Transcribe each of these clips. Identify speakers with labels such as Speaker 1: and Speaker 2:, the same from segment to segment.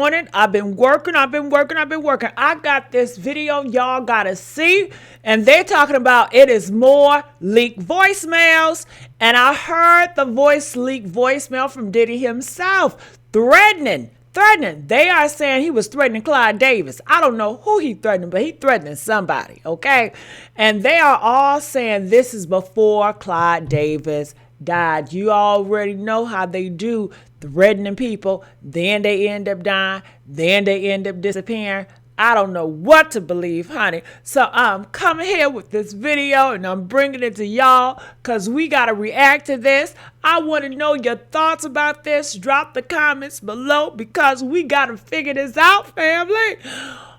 Speaker 1: on it. I've been working. I got this video y'all gotta see. And they're talking about it is more leaked voicemails. And I heard the leaked voicemail from Diddy himself threatening. They are saying he was threatening Clive Davis. I don't know who he threatened, but he threatening somebody, okay? And they are all saying this is before Clive Davis died. You already know how they do, threatening people. Then they end up dying. Then they end up disappearing. I don't know what to believe, honey. So I'm coming here with this video and I'm bringing it to y'all because we got to react to this. I want to know your thoughts about this. Drop the comments below because we got to figure this out, family.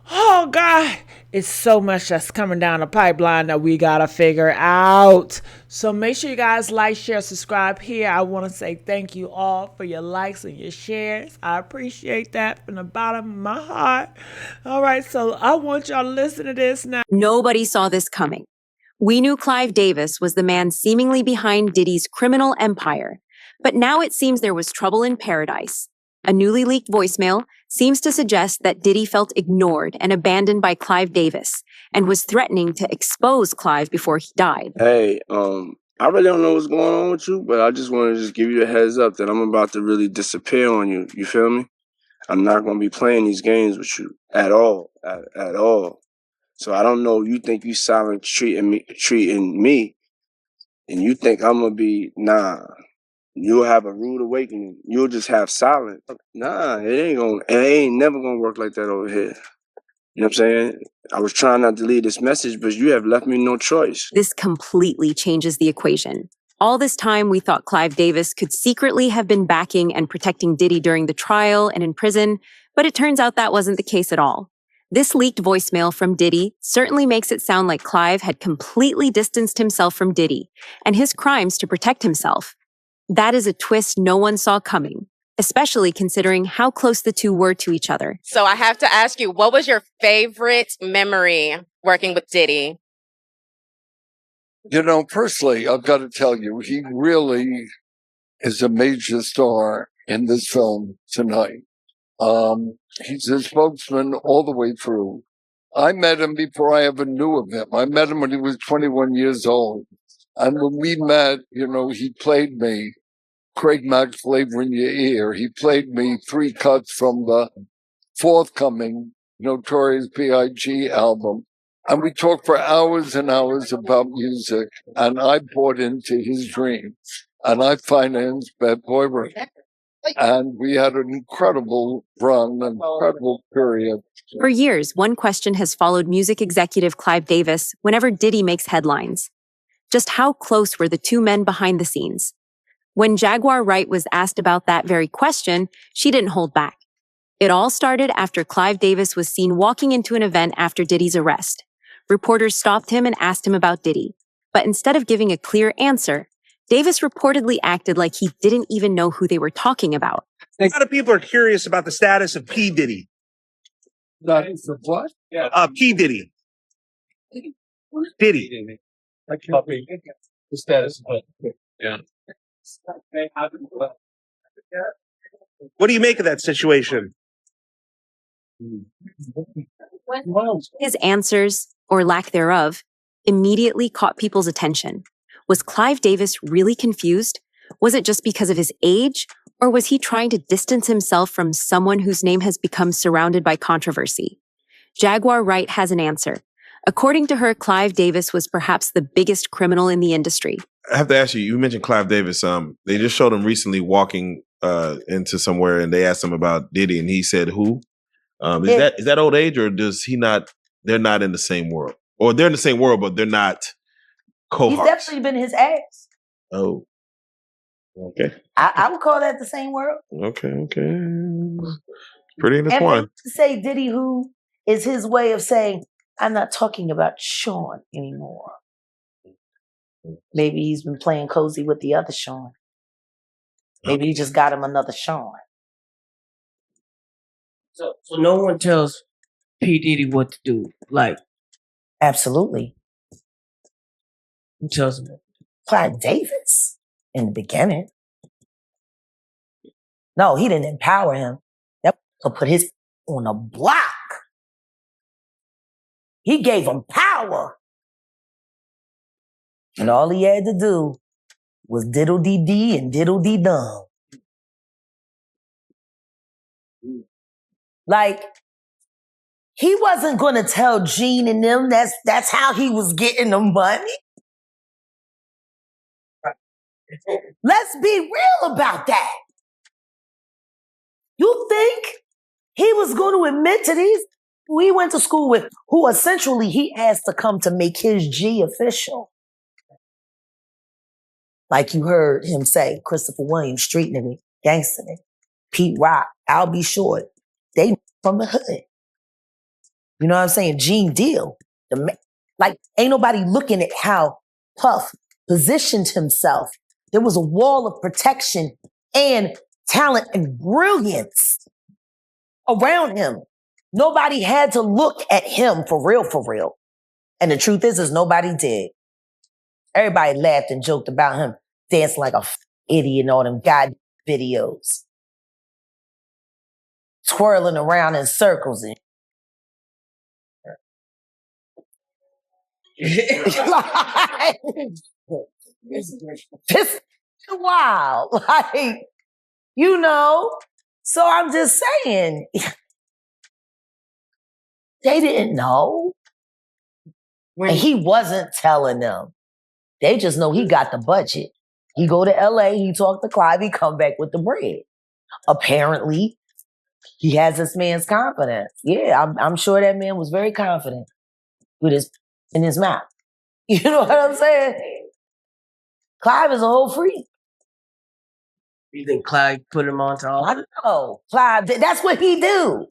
Speaker 1: Oh, God. It's so much that's coming down the pipeline that we got to figure out. So make sure you guys like, share, subscribe here. I want to say thank you all for your likes and your shares. I appreciate that from the bottom of my heart. All right, so I want y'all to listen to this now.
Speaker 2: Nobody saw this coming. We knew Clive Davis was the man seemingly behind Diddy's criminal empire. But now it seems there was trouble in paradise. A newly leaked voicemail seems to suggest that Diddy felt ignored and abandoned by Clive Davis and was threatening to expose Clive before he died.
Speaker 3: Hey, I really don't know what's going on with you, but I just want to just give you a heads up that I'm about to really disappear on you. You feel me? I'm not going to be playing these games with you at all, at all. So I don't know. You think you silent treating me, and you think I'm gonna be You'll have a rude awakening. You'll just have silence. Nah, it ain't never gonna work like that over here. You know what I'm saying? I was trying not to leave this message, but you have left me no choice.
Speaker 2: This completely changes the equation. All this time, we thought Clive Davis could secretly have been backing and protecting Diddy during the trial and in prison, but it turns out that wasn't the case at all. This leaked voicemail from Diddy certainly makes it sound like Clive had completely distanced himself from Diddy and his crimes to protect himself. That is a twist no one saw coming, especially considering how close the two were to each other.
Speaker 4: So I have to ask you, what was your favorite memory working with Diddy?
Speaker 5: You know, personally, I've got to tell you, he really is a major star in this film tonight. He's a spokesman all the way through. I met him before I ever knew of him. I met him when he was 21 years old. And when we met, you know, he played me Craig Mack's Flavor in Your Ear. He played me 3 cuts from the forthcoming Notorious B.I.G. album. And we talked for hours and hours about music. And I bought into his dream. And I financed Bad Boy Run. And we had an incredible run, an incredible period.
Speaker 2: For years, one question has followed music executive Clive Davis whenever Diddy makes headlines. Just how close were the two men behind the scenes? When Jaguar Wright was asked about that very question, she didn't hold back. It all started after Clive Davis was seen walking into an event after Diddy's arrest. Reporters stopped him and asked him about Diddy. But instead of giving a clear answer, Davis reportedly acted like he didn't even know who they were talking about.
Speaker 6: A lot of people are curious about the status of P. Diddy.
Speaker 5: Status of what?
Speaker 6: P. Diddy. Diddy.
Speaker 5: I can't be the status of it. Yeah.
Speaker 6: What do you make of that situation?
Speaker 2: His answers, or lack thereof, immediately caught people's attention. Was Clive Davis really confused? Was it just because of his age? Or was he trying to distance himself from someone whose name has become surrounded by controversy? Jaguar Wright has an answer. According to her, Clive Davis was perhaps the biggest criminal in the industry.
Speaker 7: I have to ask you, you mentioned Clive Davis. They just showed him recently walking into somewhere and they asked him about Diddy and he said, who? Is that old age or does he not, they're not in the same world? Or they're in the same world, but they're not cohorts.
Speaker 8: He's definitely been his ass.
Speaker 7: Oh. Okay.
Speaker 8: I would call that the same world.
Speaker 7: Okay. Pretty intertwined.
Speaker 8: And to say Diddy who is his way of saying, I'm not talking about Sean anymore. Maybe he's been playing cozy with the other Sean. Maybe he just got him another Sean.
Speaker 9: So no one tells P. Diddy what to do. Like,
Speaker 8: absolutely.
Speaker 9: Who tells him?
Speaker 8: Clive Davis in the beginning. No, he didn't empower him. to put his on a block. He gave him power. And all he had to do was diddle-dee-dee and diddle-dee-dum. Like, he wasn't going to tell Gene and them that's how he was getting the money. Let's be real about that. You think he was going to admit to these who he went to school with, who essentially he asked to come to make his G official? Like you heard him say, Christopher Williams, street nigga, gangster nigga, Pete Rock, I'll be short. They from the hood. You know what I'm saying? Gene Deal. Like, ain't nobody looking at how Puff positioned himself. There was a wall of protection and talent and brilliance around him. Nobody had to look at him for real, for real. And the truth is nobody did. Everybody laughed and joked about him dancing like a idiot in all them god videos. Twirling around in circles. This is wild. Like, you know, so I'm just saying, they didn't know. And he wasn't telling them. They just know he got the budget. He go to LA, he talk to Clive, he come back with the bread. Apparently, he has this man's confidence. Yeah, I'm sure that man was very confident with his in his mouth. You know what I'm saying? Clive is a whole freak.
Speaker 9: You think Clive put him on to all
Speaker 8: I know. Clive, that's what he do.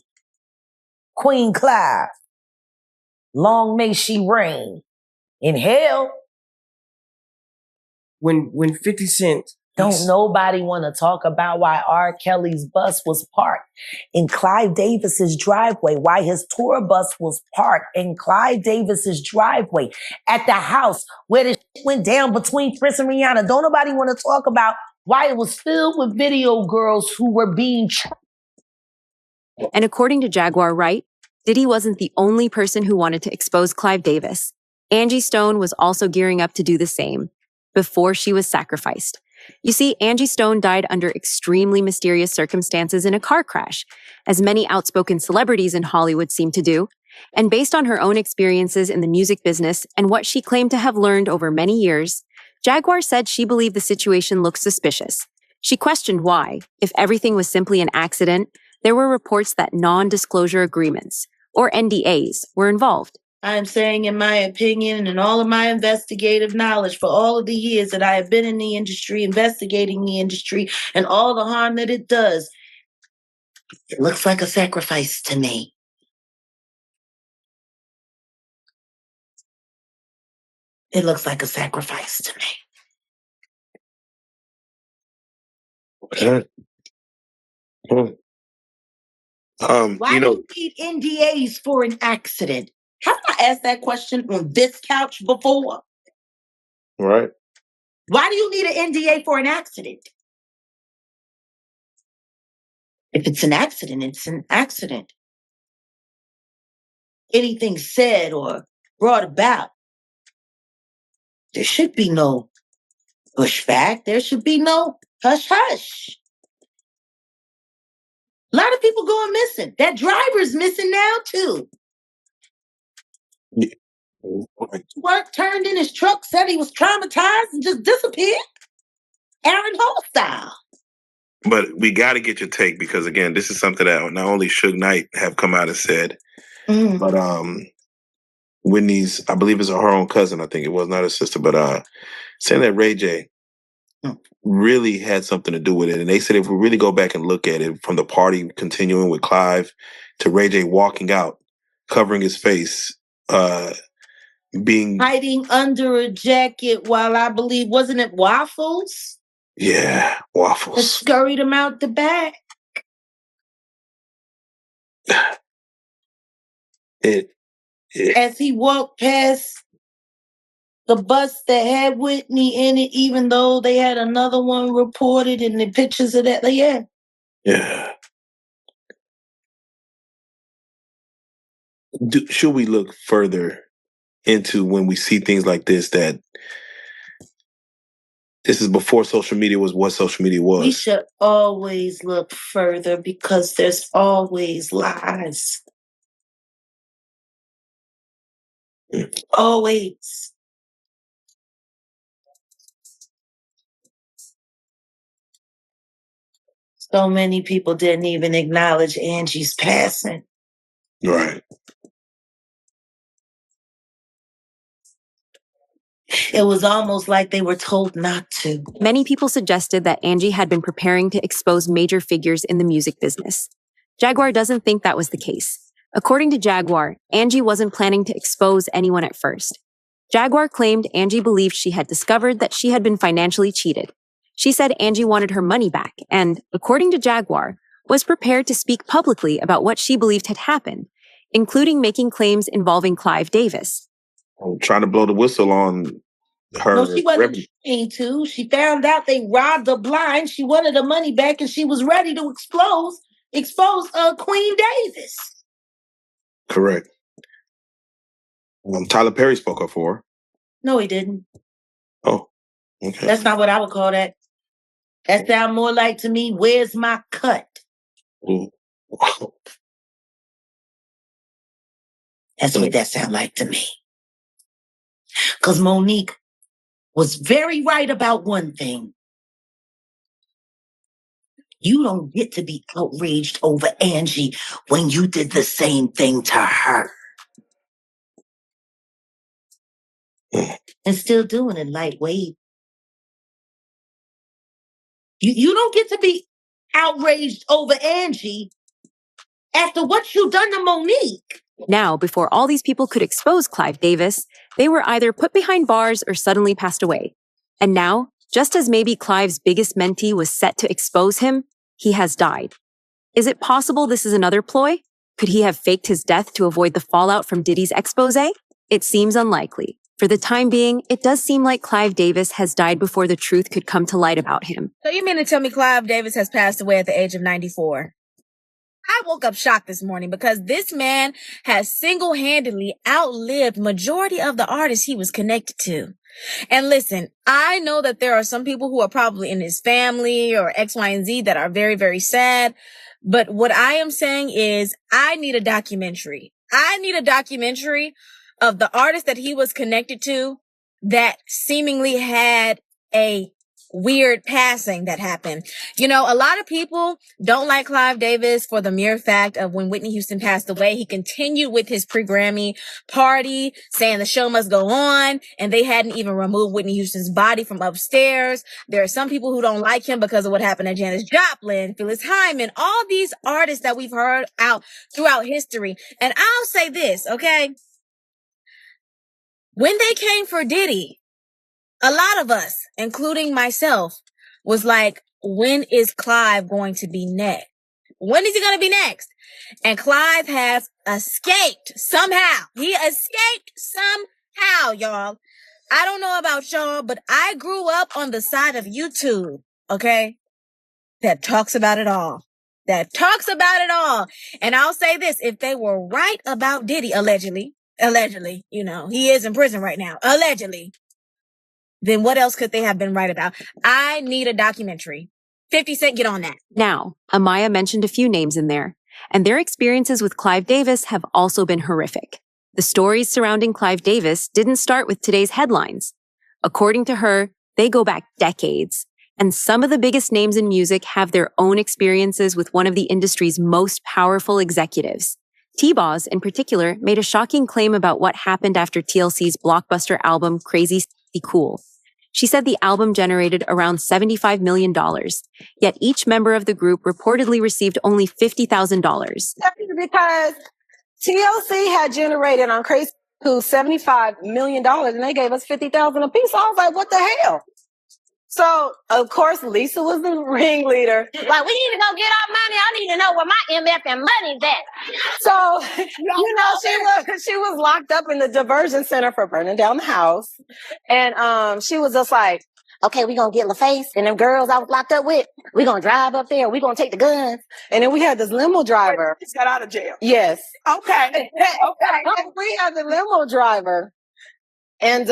Speaker 8: Queen Clive. Long may she reign in hell.
Speaker 9: When 50 Cent...
Speaker 8: Don't nobody want to talk about why R. Kelly's bus was parked in Clive Davis's driveway, why his tour bus was parked in Clive Davis's driveway at the house where the shit went down between Chris and Rihanna. Don't nobody want to talk about why it was filled with video girls who were being
Speaker 2: And according to Jaguar Wright, Diddy wasn't the only person who wanted to expose Clive Davis. Angie Stone was also gearing up to do the same before she was sacrificed. You see, Angie Stone died under extremely mysterious circumstances in a car crash, as many outspoken celebrities in Hollywood seem to do. And based on her own experiences in the music business and what she claimed to have learned over many years, Jaguar said she believed the situation looked suspicious. She questioned why, if everything was simply an accident, there were reports that non-disclosure agreements, or NDAs, were involved.
Speaker 10: I'm saying, in my opinion, and all of my investigative knowledge for all of the years that I have been in the industry, investigating the industry, and all the harm that it does, it looks like a sacrifice to me. It looks like a sacrifice to me. Why do you need NDAs for an accident? Have I asked that question on this couch before?
Speaker 3: Right.
Speaker 10: Why do you need an NDA for an accident? If it's an accident, it's an accident. Anything said or brought about, there should be no pushback. There should be no hush-hush. A lot of people going missing. That driver's missing now, too.
Speaker 3: Yeah.
Speaker 10: Work turned in his truck, said he was traumatized and just disappeared. Aaron Hall style.
Speaker 7: But we got to get your take because, again, this is something that not only Suge Knight have come out and said, but Whitney's, I believe it's her own cousin, I think it was, not her sister, but saying that Ray J really had something to do with it. And they said if we really go back and look at it from the party continuing with Clive to Ray J walking out, covering his face, being...
Speaker 10: hiding under a jacket while I believe, wasn't it Waffles?
Speaker 7: Yeah, Waffles.
Speaker 10: That scurried him out the back. As he walked past the bus that had Whitney in it, even though they had another one reported in the pictures of that. Yeah.
Speaker 7: Yeah. should we look further into when we see things like this, that this is before social media was what social media was?
Speaker 10: We should always look further because there's always lies. Always. So many people didn't even acknowledge Angie's passing.
Speaker 7: Right.
Speaker 10: It was almost like they were told not to.
Speaker 2: Many people suggested that Angie had been preparing to expose major figures in the music business. Jaguar doesn't think that was the case. According to Jaguar, Angie wasn't planning to expose anyone at first. Jaguar claimed Angie believed she had discovered that she had been financially cheated. She said Angie wanted her money back and, according to Jaguar, was prepared to speak publicly about what she believed had happened, including making claims involving Clive Davis.
Speaker 7: Trying to blow the whistle on her.
Speaker 10: No, she wasn't trying to. She found out they robbed her blind. She wanted her money back, and she was ready to expose Queen Davis.
Speaker 7: Correct. Tyler Perry spoke up for her.
Speaker 10: No, he didn't.
Speaker 7: Oh, okay.
Speaker 10: That's not what I would call that. That sounds more like to me, where's my cut? That's what that sounds like to me. Because Monique was very right about one thing. You don't get to be outraged over Angie when you did the same thing to her. And still doing it lightweight. You don't get to be outraged over Angie after what you done to Monique.
Speaker 2: Now, before all these people could expose Clive Davis, they were either put behind bars or suddenly passed away. And now, just as maybe Clive's biggest mentee was set to expose him, he has died. Is it possible this is another ploy? Could he have faked his death to avoid the fallout from Diddy's expose? It seems unlikely. For the time being, it does seem like Clive Davis has died before the truth could come to light about him.
Speaker 11: So you mean to tell me Clive Davis has passed away at the age of 94? I woke up shocked this morning because this man has single-handedly outlived majority of the artists he was connected to. And listen, I know that there are some people who are probably in his family or X, Y, and Z that are very, very sad. But what I am saying is I need a documentary. I need a documentary of the artist that he was connected to that seemingly had a weird passing that happened. You know, a lot of people don't like Clive Davis for the mere fact of when Whitney Houston passed away, he continued with his pre-Grammy party saying the show must go on, and they hadn't even removed Whitney Houston's body from upstairs. There are some people who don't like him because of what happened to Janis Joplin, Phyllis Hyman, all these artists that we've heard out throughout history. And I'll say this, okay? When they came for Diddy, a lot of us, including myself, was like, when is Clive going to be next? When is he going to be next? And Clive has escaped somehow. He escaped somehow, y'all. I don't know about y'all, but I grew up on the side of YouTube, okay? That talks about it all. That talks about it all. And I'll say this, if they were right about Diddy, allegedly, you know, he is in prison right now, allegedly, then what else could they have been right about? I need a documentary. 50 Cent, get on that.
Speaker 2: Now, Amaya mentioned a few names in there, and their experiences with Clive Davis have also been horrific. The stories surrounding Clive Davis didn't start with today's headlines. According to her, they go back decades, and some of the biggest names in music have their own experiences with one of the industry's most powerful executives. T-Boz, in particular, made a shocking claim about what happened after TLC's blockbuster album Crazy Cool. She said the album generated around $75 million, yet each member of the group reportedly received only $50,000.
Speaker 12: Because TLC had generated on Crazy Cool $75 million and they gave us $50,000 a piece. So I was like, what the hell? So, of course, Lisa was the ringleader.
Speaker 13: Like, we need to go get our money. I need to know where my MF and money's at.
Speaker 12: So, you know, she was locked up in the diversion center for burning down the house. And she was just like, okay, we gonna get LaFace and them girls I was locked up with. We gonna drive up there. We gonna take the guns. And then we had this limo driver.
Speaker 14: He got out of jail.
Speaker 12: Yes.
Speaker 14: Okay. Okay.
Speaker 12: We had the limo driver. And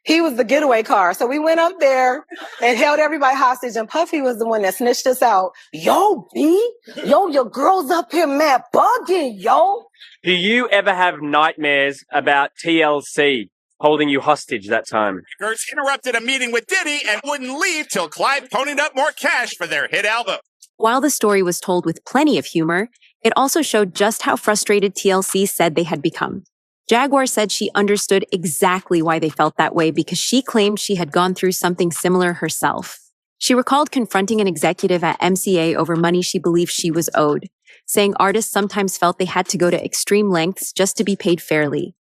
Speaker 12: he was the getaway car. So we went up there and held everybody hostage. And Puffy was the one that snitched us out. Yo, B, yo, your girl's up here mad bugging, yo.
Speaker 15: Do you ever have nightmares about TLC holding you hostage that time?
Speaker 16: Gertz interrupted a meeting with Diddy and wouldn't leave till Clive ponied up more cash for their hit album.
Speaker 2: While the story was told with plenty of humor, it also showed just how frustrated TLC said they had become. Jaguar said she understood exactly why they felt that way because she claimed she had gone through something similar herself. She recalled confronting an executive at MCA over money she believed she was owed, saying artists sometimes felt they had to go to extreme lengths just to be paid fairly.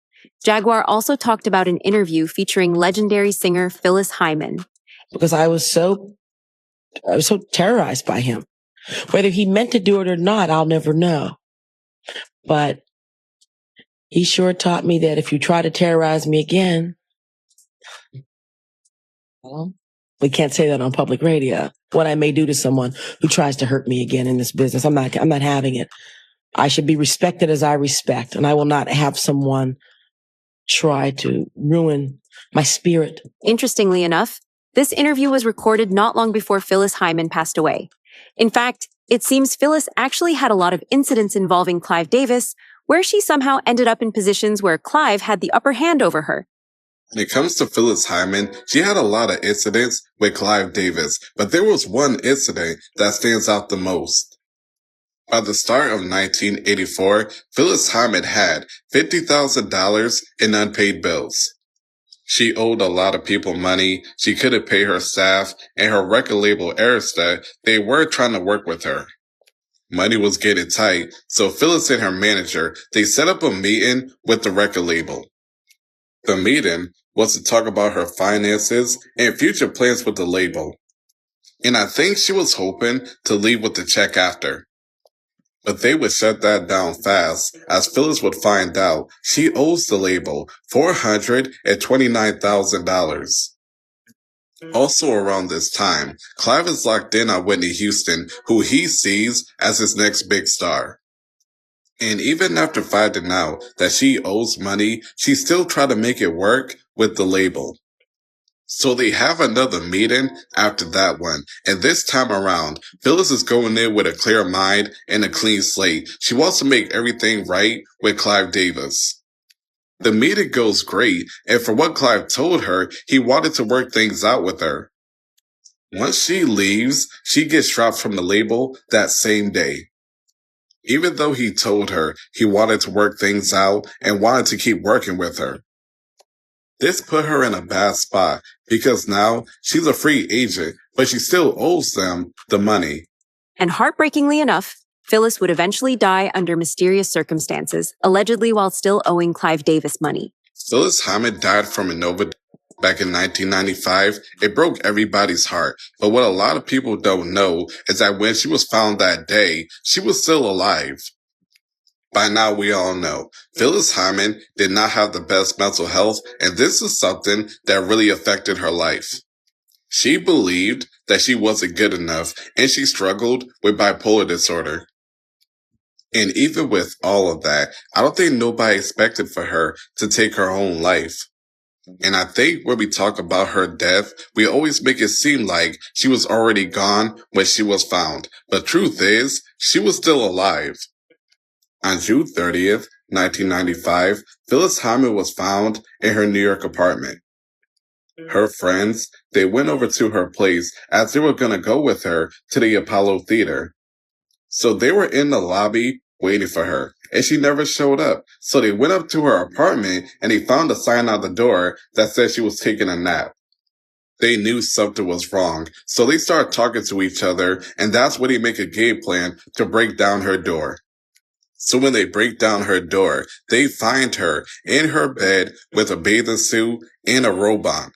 Speaker 2: Jaguar also talked about an interview featuring legendary singer Phyllis Hyman.
Speaker 9: Because I was so terrorized by him. Whether he meant to do it or not, I'll never know. But he sure taught me that if you try to terrorize me again, well, we can't say that on public radio. What I may do to someone who tries to hurt me again in this business, I'm not having it. I should be respected as I respect, and I will not have someone try to ruin my spirit.
Speaker 2: Interestingly enough, this interview was recorded not long before Phyllis Hyman passed away. In fact, it seems Phyllis actually had a lot of incidents involving Clive Davis, where she somehow ended up in positions where Clive had the upper hand over her.
Speaker 17: When it comes to Phyllis Hyman, she had a lot of incidents with Clive Davis, but there was one incident that stands out the most. By the start of 1984, Phyllis Hyman had $50,000 in unpaid bills. She owed a lot of people money, she couldn't pay her staff, and her record label Arista, they were trying to work with her. Money was getting tight, so Phyllis and her manager, they set up a meeting with the record label. The meeting was to talk about her finances and future plans with the label. And I think she was hoping to leave with the check after. But they would shut that down fast, as Phyllis would find out she owes the label $429,000. Also around this time, Clive is locked in on Whitney Houston, who he sees as his next big star. And even after finding out that she owes money, she still tried to make it work with the label. So they have another meeting after that one, and this time around, Phyllis is going in with a clear mind and a clean slate. She wants to make everything right with Clive Davis. The meeting goes great, and from what Clive told her, he wanted to work things out with her. Once she leaves, she gets dropped from the label that same day. Even though he told her he wanted to work things out and wanted to keep working with her. This put her in a bad spot because now she's a free agent, but she still owes them the money.
Speaker 2: And heartbreakingly enough, Phyllis would eventually die under mysterious circumstances, allegedly while still owing Clive Davis money.
Speaker 17: Phyllis Hyman died from an overdose back in 1995. It broke everybody's heart, but what a lot of people don't know is that when she was found that day, she was still alive. By now, we all know, Phyllis Hyman did not have the best mental health, and this is something that really affected her life. She believed that she wasn't good enough, and she struggled with bipolar disorder. And even with all of that, I don't think nobody expected for her to take her own life. And I think when we talk about her death, we always make it seem like she was already gone when she was found. But truth is, she was still alive. On June 30th, 1995, Phyllis Hyman was found in her New York apartment. Her friends, they went over to her place as they were going to go with her to the Apollo Theater. So they were in the lobby waiting for her, and she never showed up. So they went up to her apartment and they found a sign on the door that said she was taking a nap. They knew something was wrong, so they started talking to each other, and that's when they make a game plan to break down her door. So when they break down her door, they find her in her bed with a bathing suit and a robe on.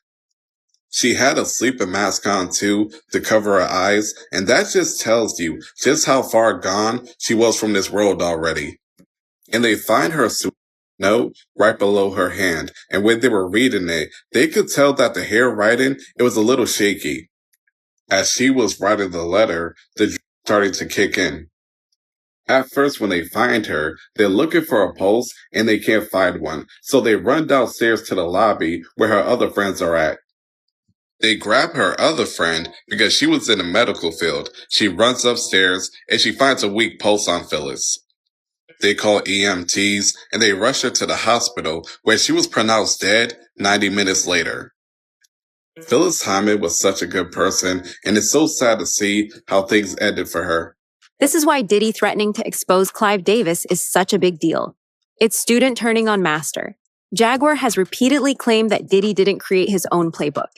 Speaker 17: She had a sleeping mask on too to cover her eyes, and that just tells you just how far gone she was from this world already. And they find her suit note right below her hand, and when they were reading it, they could tell that the handwriting, it was a little shaky. As she was writing the letter, the drug started to kick in. At first, when they find her, they're looking for a pulse and they can't find one, so they run downstairs to the lobby where her other friends are at. They grab her other friend because she was in the medical field. She runs upstairs and she finds a weak pulse on Phyllis. They call EMTs and they rush her to the hospital where she was pronounced dead 90 minutes later. Phyllis Hyman was such a good person, and it's so sad to see how things ended for her.
Speaker 2: This is why Diddy threatening to expose Clive Davis is such a big deal. It's student turning on master. Jaguar has repeatedly claimed that Diddy didn't create his own playbook.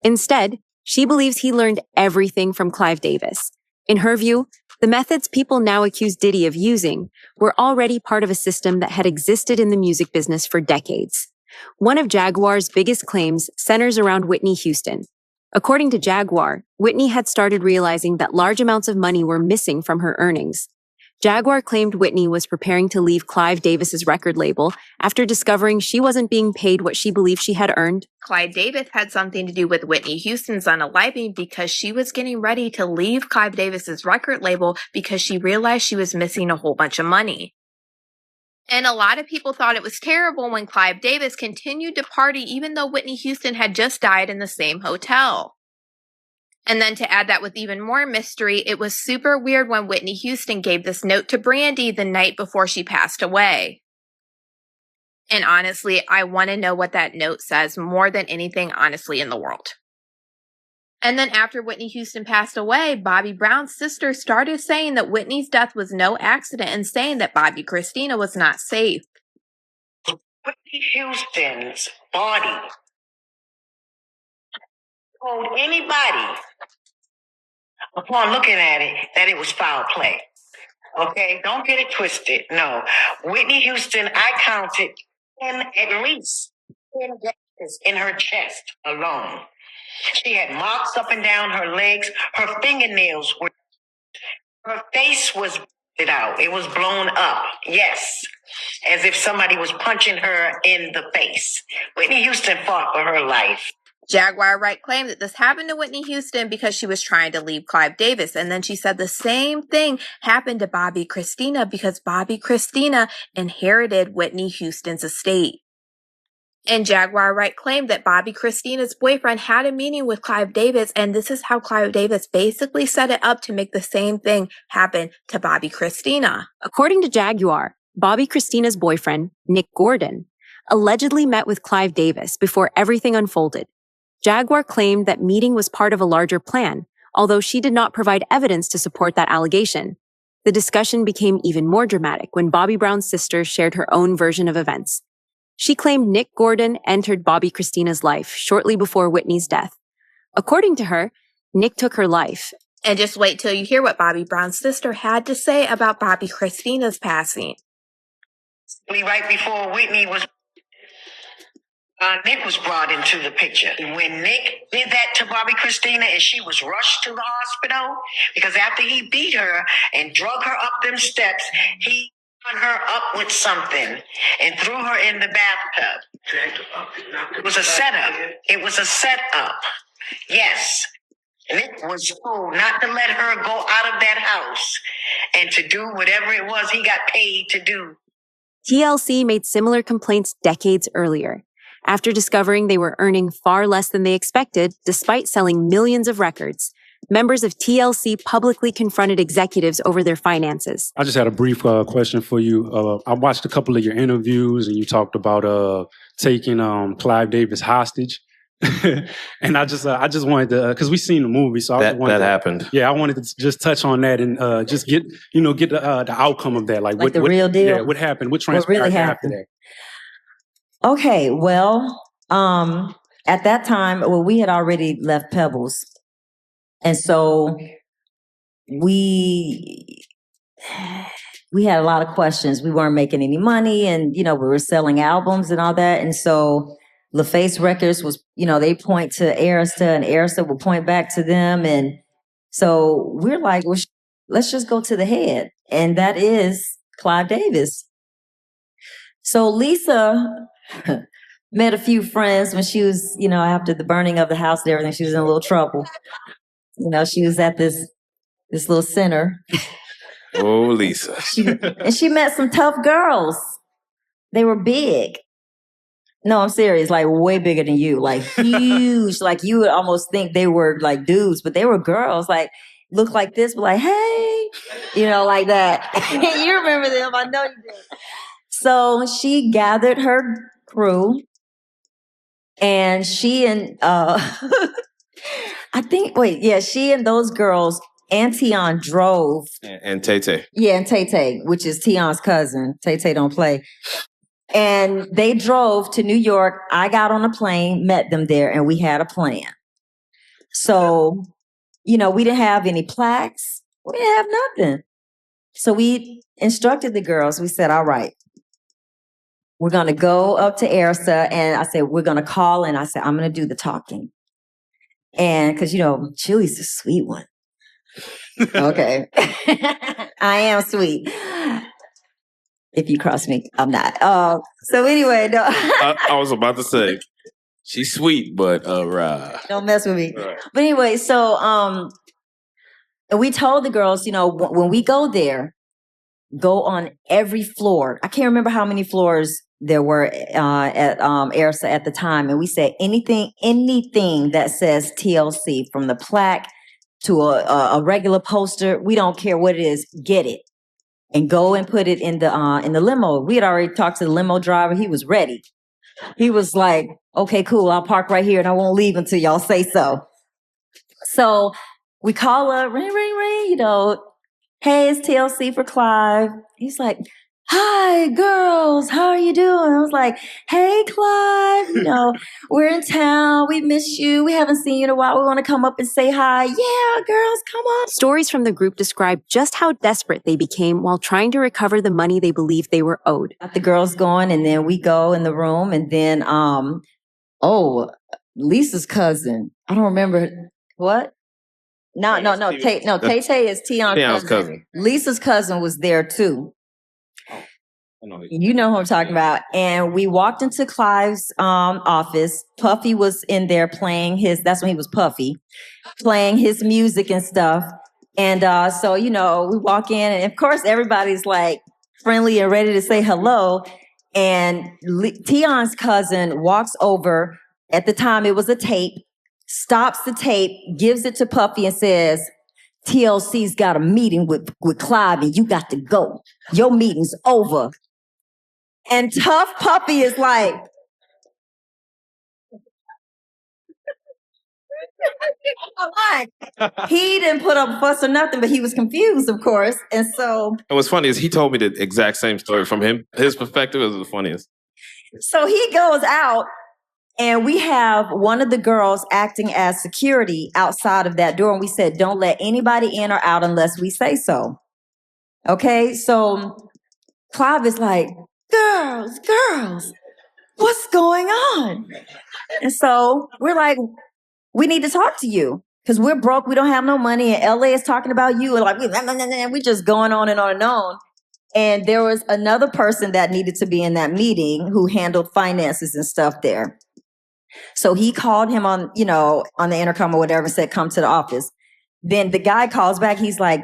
Speaker 2: Instead, she believes he learned everything from Clive Davis. In her view, the methods people now accuse Diddy of using were already part of a system that had existed in the music business for decades. One of Jaguar's biggest claims centers around Whitney Houston. According to Jaguar, Whitney had started realizing that large amounts of money were missing from her earnings. Jaguar claimed Whitney was preparing to leave Clive Davis's record label after discovering she wasn't being paid what she believed she had earned.
Speaker 18: Clive Davis had something to do with Whitney Houston's unaliving because she was getting ready to leave Clive Davis's record label because she realized she was missing a whole bunch of money. And a lot of people thought it was terrible when Clive Davis continued to party even though Whitney Houston had just died in the same hotel. And then to add that with even more mystery, it was super weird when Whitney Houston gave this note to Brandy the night before she passed away. And honestly, I want to know what that note says more than anything honestly in the world. And then after Whitney Houston passed away, Bobby Brown's sister started saying that Whitney's death was no accident and saying that Bobbi Kristina was not safe.
Speaker 10: Whitney Houston's body told anybody upon looking at it that it was foul play. Okay, don't get it twisted. No, Whitney Houston, I counted at least 10 gashes in her chest alone. She had marks up and down her legs. Her fingernails were, her face was out. It was blown up. Yes. As if somebody was punching her in the face. Whitney Houston fought for her life.
Speaker 18: Jaguar Wright claimed that this happened to Whitney Houston because she was trying to leave Clive Davis. And then she said the same thing happened to Bobbi Kristina because Bobbi Kristina inherited Whitney Houston's estate. And Jaguar Wright claimed that Bobbi Kristina's boyfriend had a meeting with Clive Davis, and this is how Clive Davis basically set it up to make the same thing happen to Bobbi Kristina.
Speaker 2: According to Jaguar, Bobbi Kristina's boyfriend, Nick Gordon, allegedly met with Clive Davis before everything unfolded. Jaguar claimed that meeting was part of a larger plan, although she did not provide evidence to support that allegation. The discussion became even more dramatic when Bobby Brown's sister shared her own version of events. She claimed Nick Gordon entered Bobbi Kristina's life shortly before Whitney's death. According to her, Nick took her life.
Speaker 18: And just wait till you hear what Bobby Brown's sister had to say about Bobbi Kristina's passing.
Speaker 10: Right before Whitney was, Nick was brought into the picture. When Nick did that to Bobbi Kristina and she was rushed to the hospital, because after he beat her and drug her up them steps, he hung her up with something and threw her in the bathtub. It was a setup. It was a setup. Yes. Nick was told not to let her go out of that house and to do whatever it was he got paid to do.
Speaker 2: TLC made similar complaints decades earlier. After discovering they were earning far less than they expected, despite selling millions of records, members of TLC publicly confronted executives over their finances.
Speaker 19: I just had a brief question for you. I watched a couple of your interviews and you talked about taking Clive Davis hostage. And I just wanted to, because we've seen the movie, so
Speaker 7: that happened.
Speaker 19: Yeah, I wanted to just touch on that and just get the outcome of that,
Speaker 8: like what, the real deal.
Speaker 19: Yeah, what happened? What transpired
Speaker 8: really
Speaker 19: after that?
Speaker 8: Okay, well, at that time, we had already left Pebbles, and so we had a lot of questions. We weren't making any money, and we were selling albums and all that, and so LaFace Records was, they point to Arista, and Arista will point back to them. And so we're like, well, let's just go to the head. And that is Clive Davis.
Speaker 20: So Lisa met a few friends when she was, after the burning of the house and everything, she was in a little trouble. She was at this little center.
Speaker 21: Oh, Lisa.
Speaker 20: And she met some tough girls. They were big. No, I'm serious, like way bigger than you, like huge. Like you would almost think they were like dudes, but they were girls, like look like this, but like, hey, like that. You remember them, I know you did. So she gathered her crew and she and she and those girls, and Tion drove.
Speaker 21: And Tay-Tay.
Speaker 20: Yeah, and Tay-Tay, which is Tion's cousin. Tay-Tay don't play. And they drove to New York. I got on a plane, met them there, and we had a plan. So, we didn't have any plaques. We didn't have nothing. So we instructed the girls. We said, all right, we're going to go up to Ersa. And I said, we're going to call. And I said, I'm going to do the talking. And because, Chili's the sweet one. Okay. I am sweet. If you cross me, I'm not. So anyway, no.
Speaker 21: I was about to say, she's sweet, but
Speaker 20: don't mess with me. Right. But anyway, so and we told the girls, when we go there, go on every floor. I can't remember how many floors there were at Ersa at the time, and we said anything that says TLC, from the plaque to a regular poster, we don't care what it is, get it. And go and put it in the limo. We had already talked to the limo driver. He was ready. He was like, okay, cool. I'll park right here and I won't leave until y'all say so. So we call up, ring, ring, ring, hey, it's TLC for Clive. He's like, hi, girls. How are you doing? I was like, hey, Clive, we're in town. We miss you. We haven't seen you in a while. We want to come up and say hi. Yeah, girls, come on.
Speaker 2: Stories from the group describe just how desperate they became while trying to recover the money they believed they were owed.
Speaker 20: Got the girls going, and then we go in the room, and then, Lisa's cousin. I don't remember. What? No. Tay-Tay is Tion's cousin. Lisa's cousin was there too. You know who I'm talking about. And we walked into Clive's office. Puffy was in there playing that's when he was Puffy, playing his music and stuff. And so, we walk in, and of course, everybody's like friendly and ready to say hello. And Tion's cousin walks over. At the time, it was a tape, stops the tape, gives it to Puffy and says, TLC's got a meeting with Clive and you got to go. Your meeting's over. And Tough Puppy is like, he didn't put up a fuss or nothing, but he was confused, of course. And so.
Speaker 21: And what's funny is he told me the exact same story from him. His perspective is the funniest.
Speaker 20: So he goes out, and we have one of the girls acting as security outside of that door. And we said, don't let anybody in or out unless we say so. Okay, so Clive is like, girls, what's going on? And so we're like, we need to talk to you because we're broke. We don't have no money. And LA is talking about you. And like, we just going on and on and on. And there was another person that needed to be in that meeting who handled finances and stuff there. So he called him on the intercom or whatever and said, come to the office. Then the guy calls back. He's like,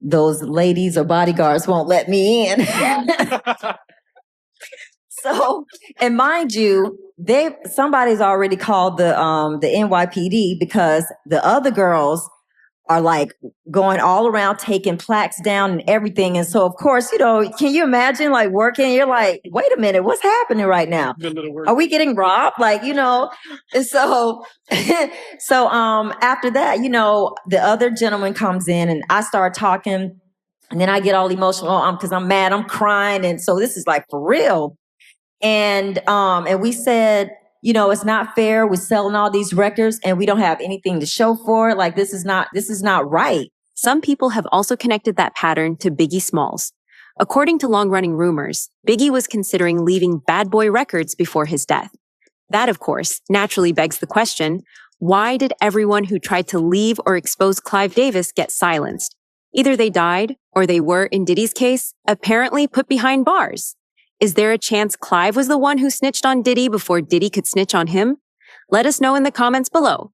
Speaker 20: those ladies or bodyguards won't let me in. So, and mind you, somebody's already called the NYPD because the other girls are like going all around taking plaques down and everything. And so, of course, can you imagine like working? You're like, wait a minute, what's happening right now? Are we getting robbed? Like, and so, after that, the other gentleman comes in and I start talking and then I get all emotional because I'm mad, I'm crying. And so this is like for real. And we said, it's not fair. We're selling all these records and we don't have anything to show for it. Like, this is not right.
Speaker 2: Some people have also connected that pattern to Biggie Smalls. According to long-running rumors, Biggie was considering leaving Bad Boy Records before his death. That, of course, naturally begs the question, why did everyone who tried to leave or expose Clive Davis get silenced? Either they died, or they were, in Diddy's case, apparently put behind bars. Is there a chance Clive was the one who snitched on Diddy before Diddy could snitch on him? Let us know in the comments below.